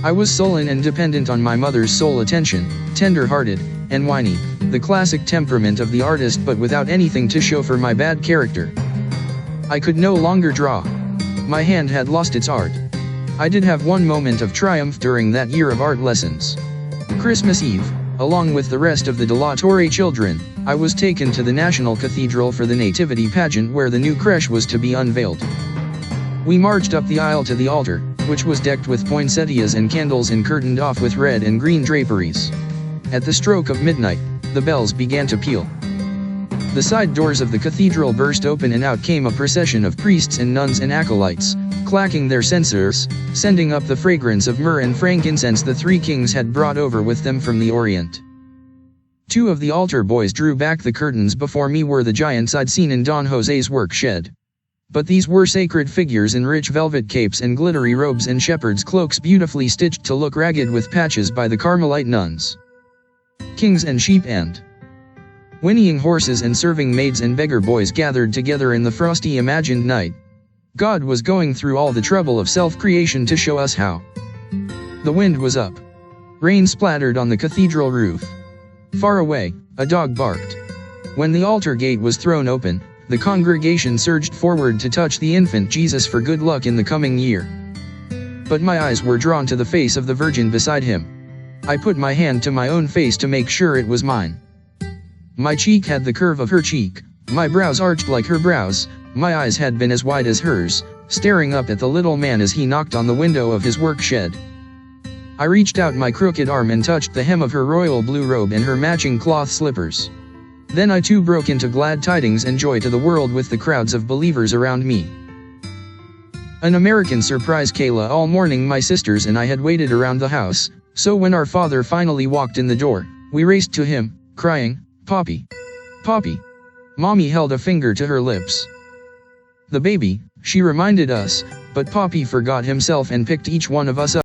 I was sullen and dependent on my mother's sole attention, tender-hearted, and whiny, the classic temperament of the artist, but without anything to show for my bad character. I could no longer draw. My hand had lost its art. I did have one moment of triumph during that year of art lessons. Christmas Eve, along with the rest of the De La Torre children, I was taken to the National Cathedral for the Nativity pageant where the new creche was to be unveiled. We marched up the aisle to the altar, which was decked with poinsettias and candles and curtained off with red and green draperies. At the stroke of midnight, the bells began to peal. The side doors of the cathedral burst open and out came a procession of priests and nuns and acolytes, clacking their censers, sending up the fragrance of myrrh and frankincense the three kings had brought over with them from the Orient. Two of the altar boys drew back the curtains. Before me were the giants I'd seen in Don Jose's work shed. But these were sacred figures in rich velvet capes and glittery robes and shepherd's cloaks beautifully stitched to look ragged with patches by the Carmelite nuns. Kings and sheep and whinnying horses and serving maids and beggar boys gathered together in the frosty imagined night. God was going through all the trouble of self-creation to show us how. The wind was up. Rain splattered on the cathedral roof. Far away, a dog barked. When the altar gate was thrown open, the congregation surged forward to touch the infant Jesus for good luck in the coming year. But my eyes were drawn to the face of the Virgin beside him. I put my hand to my own face to make sure it was mine. My cheek had the curve of her cheek, my brows arched like her brows, my eyes had been as wide as hers, staring up at the little man as he knocked on the window of his work shed. I reached out my crooked arm and touched the hem of her royal blue robe and her matching cloth slippers. Then I too broke into glad tidings and joy to the world with the crowds of believers around me. An American surprised Kayla all morning. My sisters and I had waited around the house, so when our father finally walked in the door, we raced to him, crying, "Poppy! Poppy!" Mommy held a finger to her lips. "The baby," she reminded us, but Poppy forgot himself and picked each one of us up.